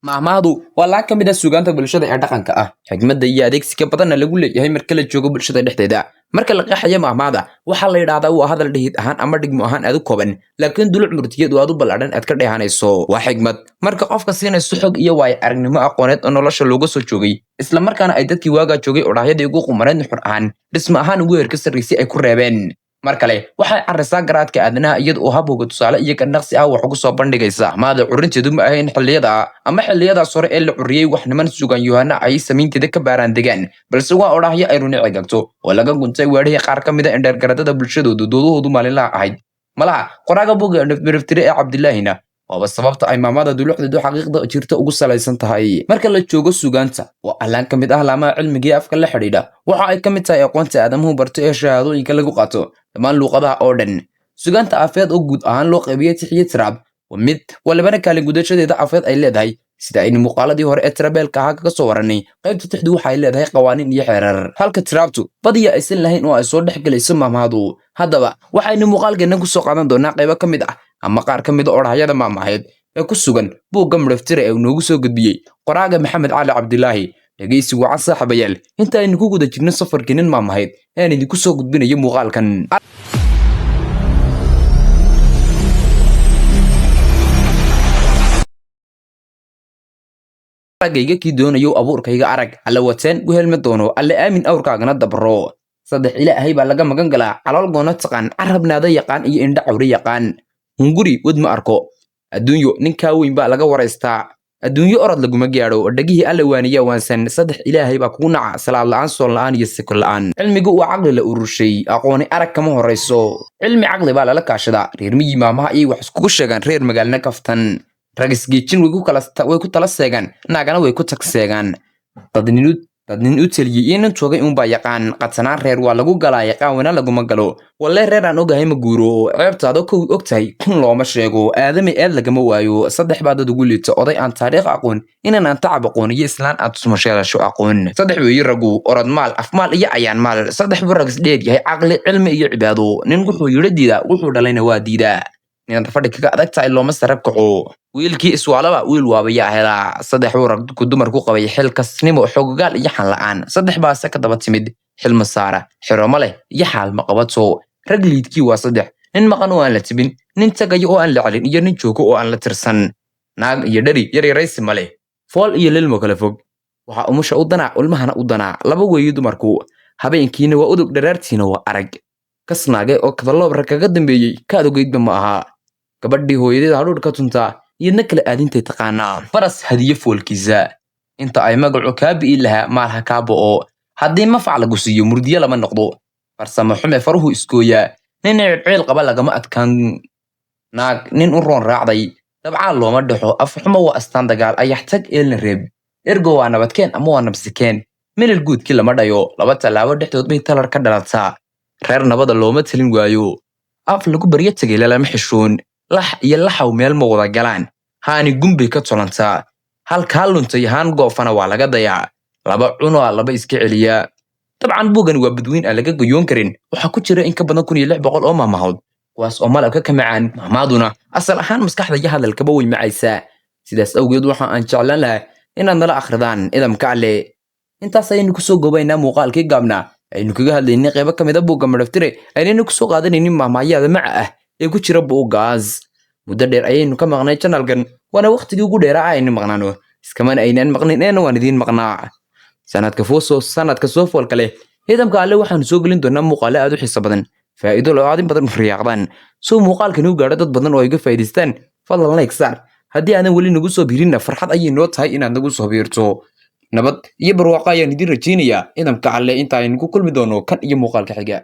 Mahmahdu waa lacag ka mid ah suugaanta bulshada ee dhaqanka ah, xigmadda iyo adeegsiga badanna lagu leeyahay marka la joogo bulshada dhexdeeda. Marka la qeexayo mahmahda, waxaa la yidhaahdaa waa hadal dhihid ahaan ama dhigmo ahaan aad u kooban, laakiin duluc murtiyeed oo aad u ballaadhan aad ka dheehanayso. Waa xigmad marka qofka siinayso xog iyo waayo aragnimo aqooneed oo nolosha looga soo joogay, isla markaana ay dadkii waagaa joogay odhaahyadii ugu qumaneed nuxur ahaan, dhisme ahaan ugu heerka sarreysay ay ku reebeen. mar kale waxay carrisaa garaadka aadanaha iyada oo habowga tusaale iyo gandhaqsi ah wax ugu soo bandhigaysa. Mahmahda curinteedu ma ahayn xilliyada ama xilliyadaas hore ee la curiyey wax niman sugan yohana ay samaynteeda ka baaraan degaan, balse waa odhaahyo ay runi cigagto oo laga guntay weerihii qaar ka mid a indheergaradada bulshadoodu doodahoodu maalinlaha ahayd. malaha qoraaga boga nafbiriftire ee cabdilaahina waaba sababta ay mahmahda dulucdeedu xaqiiqda jirta ugu salaysan tahay. Marka la joogo sugaanta, waa allaan ka mid ah laamaha cilmiga afka la xidhiidha, waxa ay ka mid tahay aqoonta aadamuhu barto ee shahaadooyinka lagu qaato dhammaan luuqadaha oo dhan. Sugaanta afeed oo guud ahaan loo qaybiyey tixiyo tiraab waa mid walibana kaalin gudashadeeda afeed ay leedahay, sida aynu muuqaaladii hore ee tirabeelka ahaa kaga soo warranay. qaybta tixdu waxay leedahay qawaaniin iyo xeerar, halka tiraabtu badiya aysan lahayn oo ay soo dhex gelayso mahmahdu. Haddaba waxaynu muuqaalkeena ku soo qaadan doonaa qaybo ka mid ah ama qaar ka mid a odhahyada mahmaheed ee ku sugan buugga midhaftire ee uu noogu soo gudbiyey qoraaga maxamed cali cabdilaahi. dhegaysigu wacan saaxiibayaal, inta aynu ku guda jirno safarkii nin mahmaheed ayaan idinku soo gudbinayo muuqaalkan. aragayga kii doonayo abuurkayga arag, alla wateen u helma doono, alla aamin awrkaagana dabro. saddex ilaahay baa laga magan galaa, calool goona taqaan, carabnaada yaqaan iyo indha cawri yaqaan. hunguri wad ma arko, adduunyo ninkaa weyn baa laga waraystaa. adduunyo orod laguma gaadho, dhagihii alla waaniya waansan. saddex ilaahay baa kugu naca, salaad la'aan, soon la'aan iyo siko la'aan. cilmigu waa caqli la ururshay, aqooni arag kama horayso. cilmi caqli baa lala kaashadaa, reer miyi maamaha ayay wax iskugu sheegaan, reer magaalna kaftan. rag isgeejin way ku tala seegaan, naagana way ku tag seegaan. dad nin u teliyey iyo nin joogay uunbaa yaqaan, qadsanaan reer waa lagu galaa, yaqaan wana laguma galo. walle reer aan ogahay ma guuro, ceebtaada kow og tahay kun looma sheego, aadami eed lagama waayo. saddex baa dad ugu liito, oday aan taariikh aqoon, inan aan tacab aqoon iyo islaan aad tusmasheelasho aqoon. saddex weeyi ragu, orod maal, afmaal iyo ayaan maal. saddex buu rag isdheer yahay, caqli, cilmi iyo cibaado. nin wuxuu yidhi diida, wuxuu dhalayna waa diidaa. nin fadhi kaga adag tahay looma sarab kaco, wiilkii iswaalaba wiil waabayaa helaa. saddex buu ragku dumar ku qabay, xil kasnimo, xogogaal iyo xan la'aan. saddex baase ka daba timid, xilma saara, xiroma leh iyo xaal ma qabato. rag liidkii waa saddex, nin maqan oo aan la tibin, nin tagayo oo aan la celin, iyo nin joogo oo aan la tirsan. naag iyo dhari yaryaraysi ma leh, fool iyo lilmo kala fog. waxaa umusha u danaa, ulmahana u danaa. laba weeyi dumarku, habeenkiina waa udug, dharaartiina waa arag. kasnaage oo kadaloob rag kaga dambeeyey, kaad ogeydba ma aha. gabadhii hooyadeed hadhuudh ka tuntaa, iyadna kala aadintay taqaanaa. faras hadiye foolkiisa, inta ay magacu kaa bi'i lahaa maal ha kaa bo'o. haddii mafac lagu siiyo murdiye lama noqdo, farsamo xume faruhu iskooyaa. nin ciil qaba lagama adkaan, naag nin u roon raacday. dabcaan looma dhexo, afxumo waa astaan dagaal, ayax tag eelna reeb. ergo waa nabadkeen ama waa nabsikeen, milil guudkii lama dhayo. laba tallaabo dhexdood bay talar ka dhalataa, reer nabada looma talin waayo. af lagu baryo tegay lalama xishoon, lax iyo laxaw meel ma wada galaan. haani gumbay ka tolantaa, halkaa luntay haan goofana waa laga dayaa. laba cunoo laba iska celiyaa. dabcan buugani waa badweyn aan laga goyoon karin, waxaa ku jira in ka badan 1600 oo mahmahood, kuwaas oo malabka ka macaan. mahmahduna asal ahaan maskaxda iyo hadalkaba way macaysaa. sidaas awgeed waxa aan jeclaan lahaa inaad nala akhridaan idamka alle. intaas ayaynu kusoo goobaynaa muuqaalkii gaabnaa aynu kaga hadlaynay qaybo ka mid a buugga midhaftire, aynaynu kusoo qaadanaynin mahmahyaada maca ah ee ku jira buuggaas. muddo dheer ayaynu ka maqnay channelkan, waana waqtigii ugu dheeraa aynu maqnaano, iskamana aynaan maqnin eena waan idiin maqnaa. sanadka soo foolka leh idamka alle waxaanu soo gelin doonaa muuqaale aad u xiiso badan, faa'iido loo aadin badan u riyaaqdaan. soo muuqaalkani u gaadho dad badan oo ay ga faa'iidaystaan, fadlan like saar. haddii aadan weli nagu soo biirinna farxad ayay noo tahay inaad nagu soo biirto. nabad iyo barwaaqo ayaan idiin rajaynayaa idamka alle inta aynu ku kulmi doono kan iyo muuqaalka xiga.